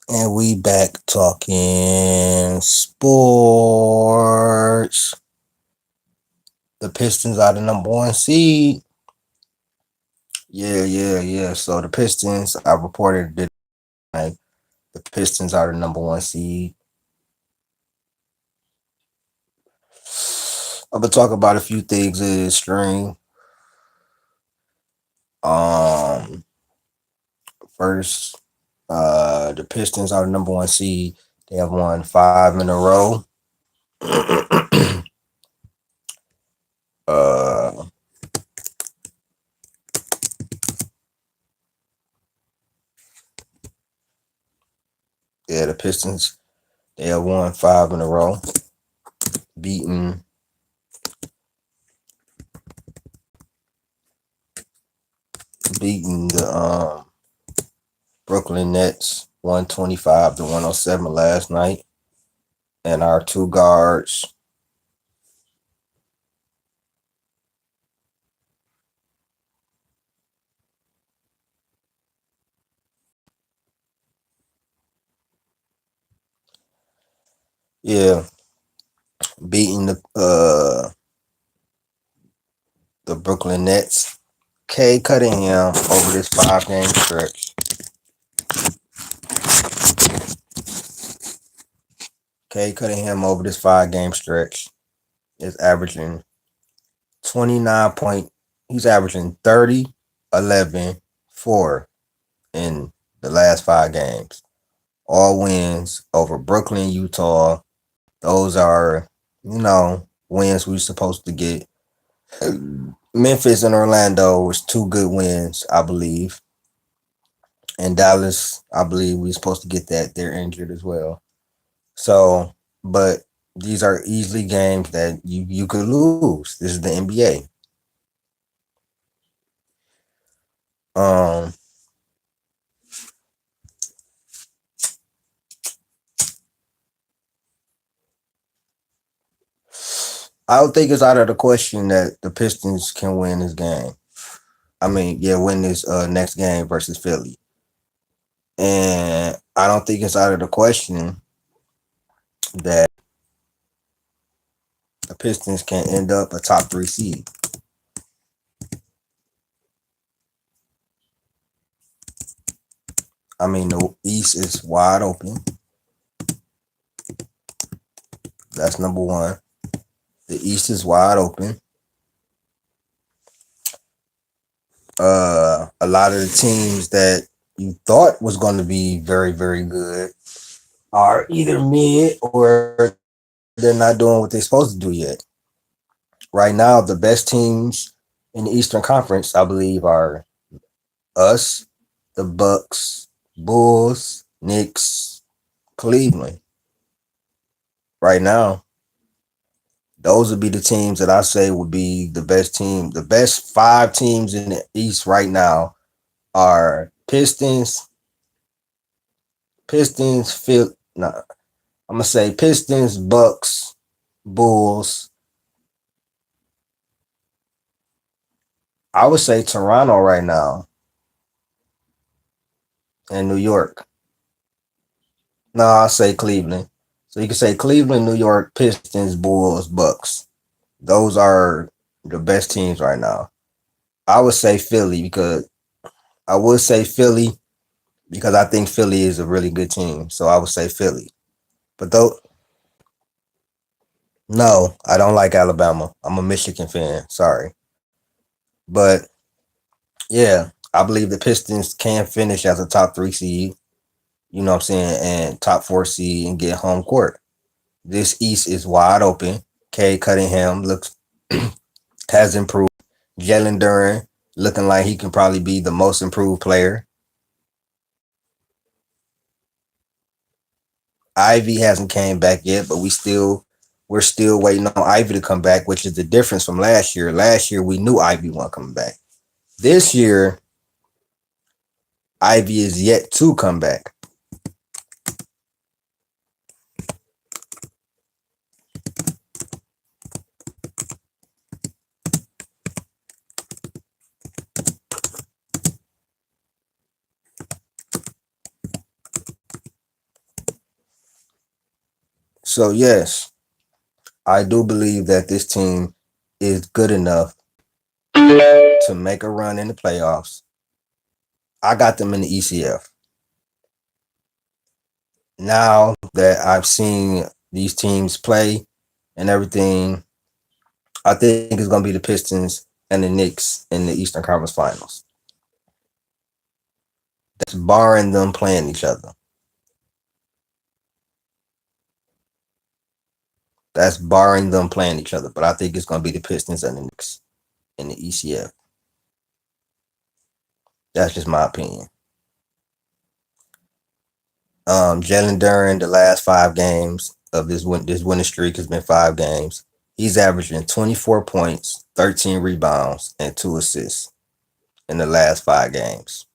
And we back talking sports. The Pistons are the number one seed. Yeah. So the Pistons, I reported that like, the Pistons are the number one seed. I'm gonna talk about a few things in this stream. Um, First, the Pistons are the number one seed. They have won five in a row. uh, yeah, the Pistons they have won five in a row, beating beating the Brooklyn Nets 125 to 107 last night. And our two guards, yeah, beating the Brooklyn Nets. K Cunningham over this 5 game stretch. K Cunningham over this 5 game stretch is averaging 29 point. He's averaging 30, 11, 4 in the last 5 games. All wins over Brooklyn, Utah. Those are, wins we're supposed to get. Memphis and Orlando was two good wins, I believe. And Dallas, I believe we're supposed to get that. They're injured as well. So, but these are easily games that you could lose. This is the NBA. Um, I don't think it's out of the question that the Pistons can win this game. I mean, yeah, win this next game versus Philly. And I don't think it's out of the question that the Pistons can end up a top three seed. I mean, the East is wide open. That's number one. The East is wide open. A lot of the teams that you thought was going to be very, very good are either mid or they're not doing what they're supposed to do yet. Right now, the best teams in the Eastern Conference, I believe, are us, the Bucks, Bulls, Knicks, Cleveland. Right now, those would be the teams that I say would be the best team. The best 5 teams in the East right now are Phil. No, I'm gonna say Pistons, Bucks, Bulls. I would say Toronto right now and New York. No, I'll say Cleveland. So you can say Cleveland, New York, Pistons, Bulls, Bucks. Those are the best teams right now. I would say Philly because I would say Philly because I think Philly is a really good team. So I would say Philly. But though no, I don't like Alabama. I'm a Michigan fan. Sorry. But yeah, I believe the Pistons can finish as a top three seed, you know what I'm saying, and top four seed and get home court. This East is wide open. Kay Cunningham looks has improved. Jalen Duran looking like he can probably be the most improved player. Ivy hasn't came back yet, but we're still waiting on Ivy to come back, which is the difference from last year. Last year we knew Ivy wasn't coming back. This year, Ivy is yet to come back. So yes, I do believe that this team is good enough to make a run in the playoffs. I got them in the ECF. Now that I've seen these teams play and everything, I think it's going to be the Pistons and the Knicks in the Eastern Conference Finals. That's barring them playing each other. That's barring them playing each other. But I think it's going to be the Pistons and the Knicks in the ECF. That's just my opinion. Jalen Duren, the last 5 games of this winning streak has been 5 games. He's averaging 24 points, 13 rebounds, and 2 assists in the last 5 games.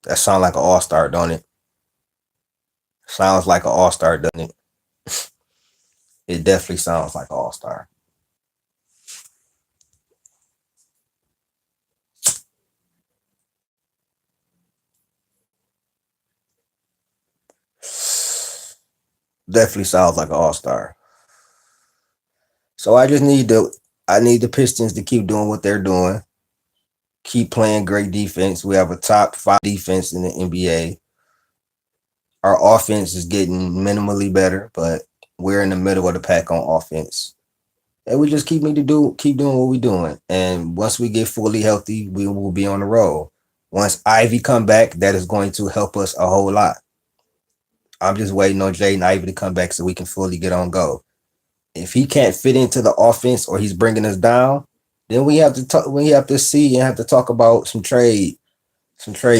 That sounds like an all-star, don't it? Sounds like an all-star, doesn't it? It definitely sounds like an all-star. Definitely sounds like an all-star. So I need the Pistons to keep doing what they're doing. Keep playing great defense. We have a top 5 defense in the NBA. Our offense is getting minimally better, but we're in the middle of the pack on offense. And we just keep doing what we're doing. And once we get fully healthy, we will be on the road. Once Ivy come back, that is going to help us a whole lot. I'm just waiting on Jaden Ivy to come back so we can fully get on go. If he can't fit into the offense or he's bringing us down, then we have to talk. We have to see and have to talk about some trade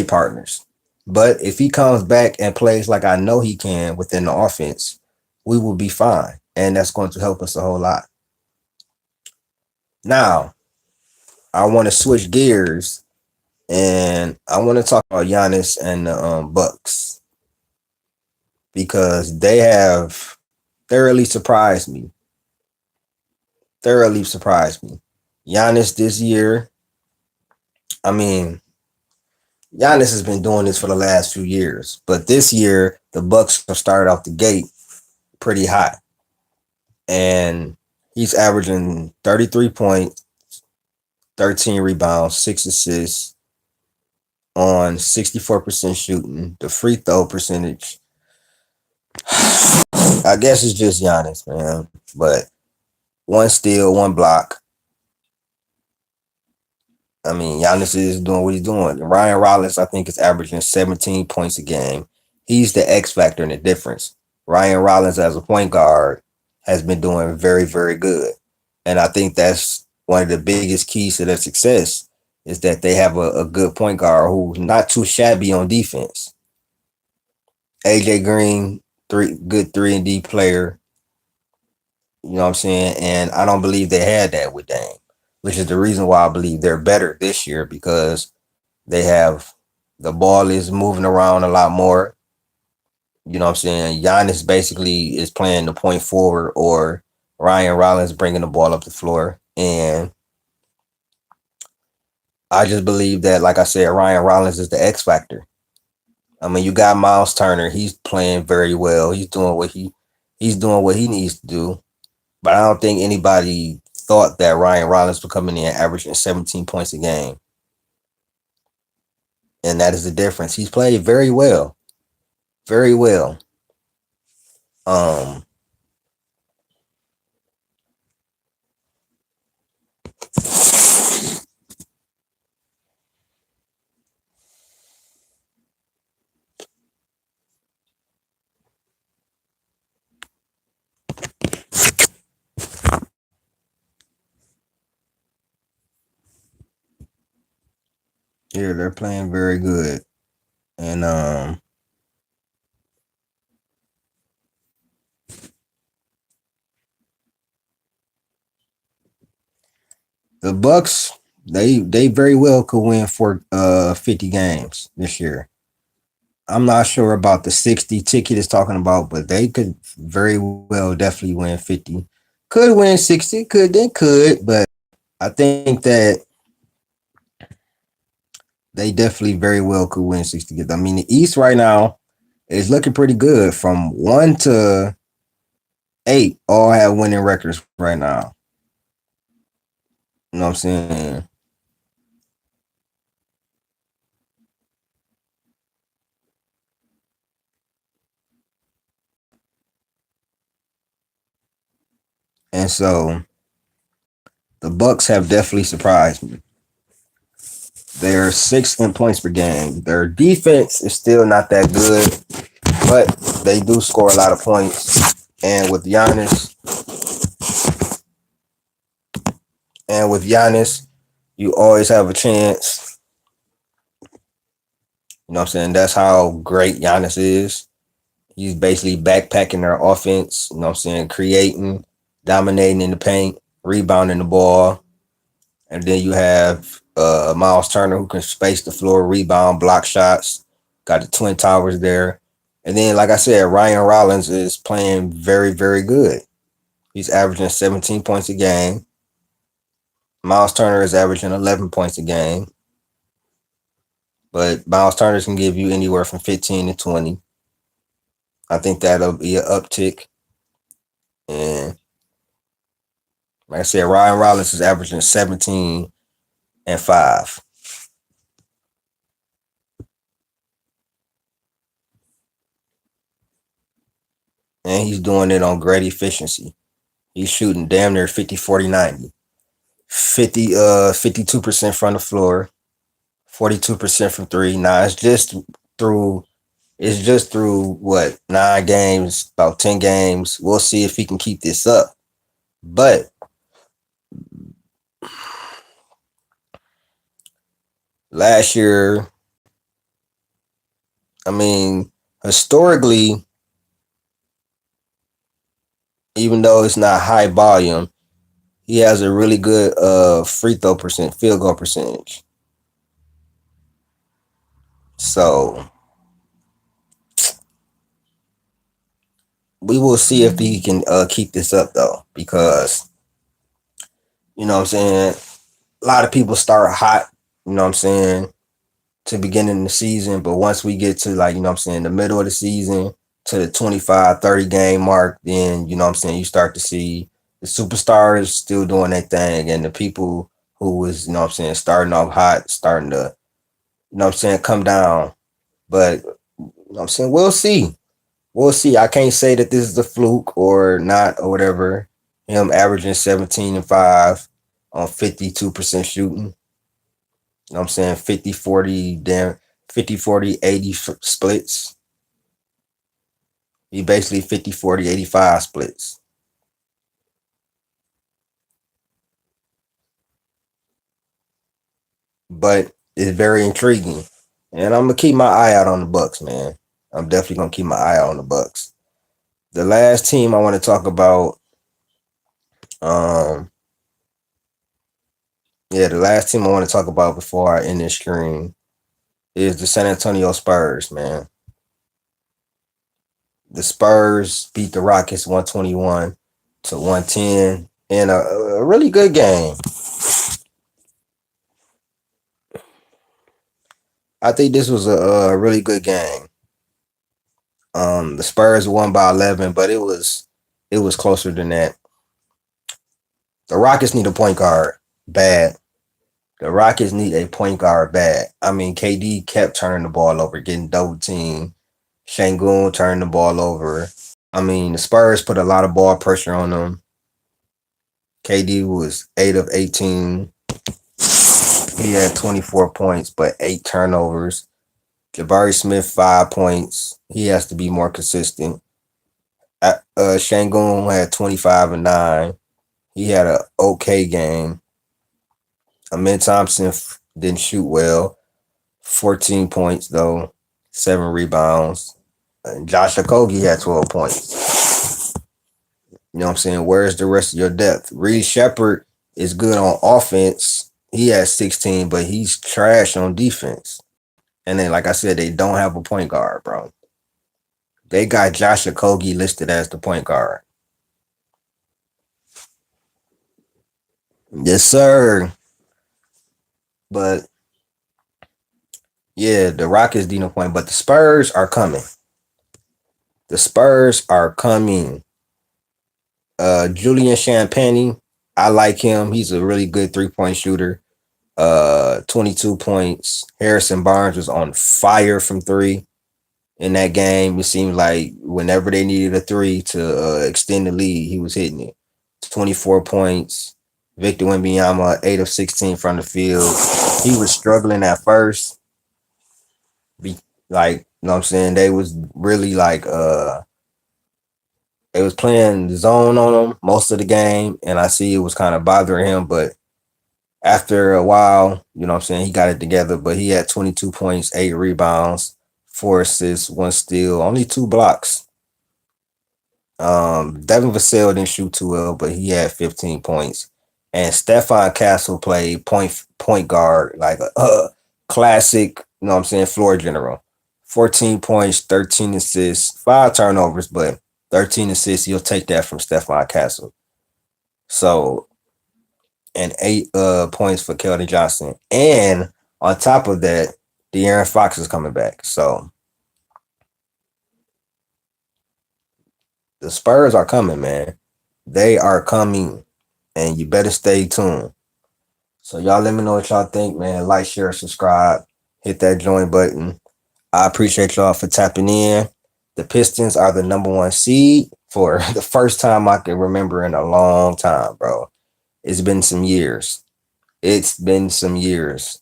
partners. But if he comes back and plays like I know he can within the offense, we will be fine, and that's going to help us a whole lot. Now, I want to switch gears and I want to talk about Giannis and the Bucks because they have thoroughly surprised me. Thoroughly surprised me. Giannis this year, I mean, Giannis has been doing this for the last few years, but this year the Bucks have started off the gate pretty hot, and he's averaging 33 points, 13 rebounds, 6 assists on 64% shooting. The free throw percentage, I guess it's just Giannis, man. But one steal, one block. I mean, Giannis is doing what he's doing. Ryan Rollins, I think, is averaging 17 points a game. He's the X factor in the difference. Ryan Rollins, as a point guard, has been doing very, very good. And I think that's one of the biggest keys to their success is that they have a good point guard who's not too shabby on defense. AJ Green, good 3-and-D player. You know what I'm saying? And I don't believe they had that with Dame, which is the reason why I believe they're better this year because they have the ball is moving around a lot more. You know what I'm saying? Giannis basically is playing the point forward or Ryan Rollins bringing the ball up the floor. And I just believe that, like I said, Ryan Rollins is the X factor. I mean, you got Miles Turner. He's playing very well. He's doing what he needs to do. But I don't think anybody thought that Ryan Rollins was coming in averaging 17 points a game. And that is the difference. He's played very well. Very well. Um, yeah, they're playing very good. And the Bucks, they very well could win for 50 games this year. I'm not sure about the 60 ticket is talking about, but they could very well definitely win 50. Could win 60, could, but I think that they definitely very well could win 60. I mean, the East right now is looking pretty good from 1 to Eight all have winning records right now. You know what I'm saying? And so the Bucks have definitely surprised me. They're sixth in points per game. Their defense is still not that good, but they do score a lot of points. And with Giannis, and with Giannis, you always have a chance. You know what I'm saying? That's how great Giannis is. He's basically backpacking their offense, you know what I'm saying, creating, dominating in the paint, rebounding the ball. And then you have Miles Turner who can space the floor, rebound, block shots. Got the Twin Towers there. And then, like I said, Ryan Rollins is playing very, very good. He's averaging 17 points a game. Miles Turner is averaging 11 points a game. But Miles Turner can give you anywhere from 15 to 20. I think that'll be an uptick. And like I said, Ryan Rollins is averaging 17 and 5. And he's doing it on great efficiency. He's shooting damn near 50, 40, 90. 52% from the floor, 42% from three. Now through it's just through what, 9 games, about 10 games. We'll see if he can keep this up. But last year, I mean, historically, even though it's not high volume, he has a really good field goal percentage. So we will see if he can keep this up though, because you know what I'm saying, a lot of people start hot, you know what I'm saying, to beginning of the season, but once we get to, like, you know what I'm saying, the middle of the season to the 25, 30 game mark, then you know what I'm saying, you start to see the superstars still doing their thing, and the people who was, you know what I'm saying, starting off hot, starting to, you know what I'm saying, come down. But you know what I'm saying, we'll see. We'll see. I can't say that this is a fluke or not or whatever. Him averaging 17 and 5 on 52% shooting. You know what I'm saying? 50 40 damn 50 40 80 splits. He basically 50 40 85 splits. But it's very intriguing. And I'm gonna keep my eye out on the Bucks, man. I'm definitely gonna keep my eye out on the Bucks. The last team I want to talk about, um, yeah, the last team I want to talk about before I end this screen is the San Antonio Spurs, man. The Spurs beat the Rockets 121 to 110 in a really good game. I think this was a really good game. The Spurs won by 11, but it was closer than that. The Rockets need a point guard bad. The Rockets need a point guard bad. I mean, KD kept turning the ball over, getting double teamed. Shangun turned the ball over. I mean, the Spurs put a lot of ball pressure on them. KD was 8 of 18. He had 24 points, but 8 turnovers. Jabari Smith, 5 points. He has to be more consistent. Shangun had 25 and 9. He had an okay game. Amin Thompson didn't shoot well. 14 points, though. 7 rebounds. And Josh Okogie had 12 points. You know what I'm saying? Where's the rest of your depth? Reed Shepard is good on offense. He has 16, but he's trash on defense. And then, like I said, they don't have a point guard, bro. They got Josh Okogie listed as the point guard. Yes, sir. But yeah, the Rockets need no point, but the Spurs are coming. The Spurs are coming. Julian Champagny, I like him. He's a really good 3-point shooter. 22 points. Harrison Barnes was on fire from three in that game. It seemed like whenever they needed a three to extend the lead, he was hitting it. 24 points. Victor Wembanyama, 8 of 16 from the field. He was struggling at first. Be, like, you know what I'm saying? They was really like they was playing zone on him most of the game, and I see it was kind of bothering him, but after a while, you know what I'm saying, he got it together, but he had 22 points, 8 rebounds, 4 assists, 1 steal, only 2 blocks. Devin Vassell didn't shoot too well, but he had 15 points. And Stephon Castle played point guard, like a classic, you know what I'm saying, floor general. 14 points, 13 assists, 5 turnovers, but 13 assists. You'll take that from Stephon Castle. So, and 8 points for Keldon Johnson. And on top of that, De'Aaron Fox is coming back. So the Spurs are coming, man. They are coming, and you better stay tuned. So y'all let me know what y'all think, man. Like, share, subscribe, hit that join button. I appreciate y'all for tapping in. The Pistons are the number 1 seed for the first time I can remember in a long time, bro. It's been some years. It's been some years.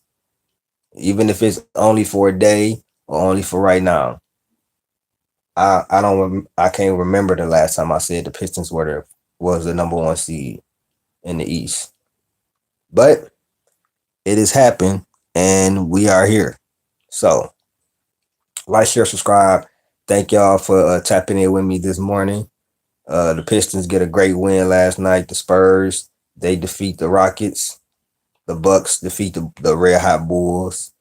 Even if it's only for a day or only for right now. I can't remember the last time I said the Pistons was the number 1 seed in the East. But it has happened, and we are here. So like, share, subscribe. Thank y'all for tapping in with me this morning. The Pistons get a great win last night. The Spurs, they defeat the Rockets. The Bucks defeat the Red Hot Bulls.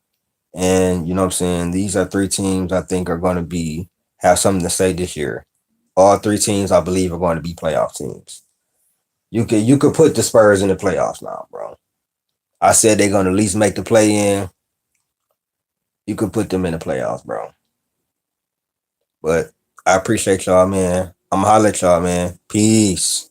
And you know what I'm saying? These are 3 teams I think are going to have something to say this year. All 3 teams I believe are going to be playoff teams. You could put the Spurs in the playoffs now, bro. I said they're going to at least make the play in. You could put them in the playoffs, bro. But I appreciate y'all, man. I'm gonna holler at y'all, man. Peace.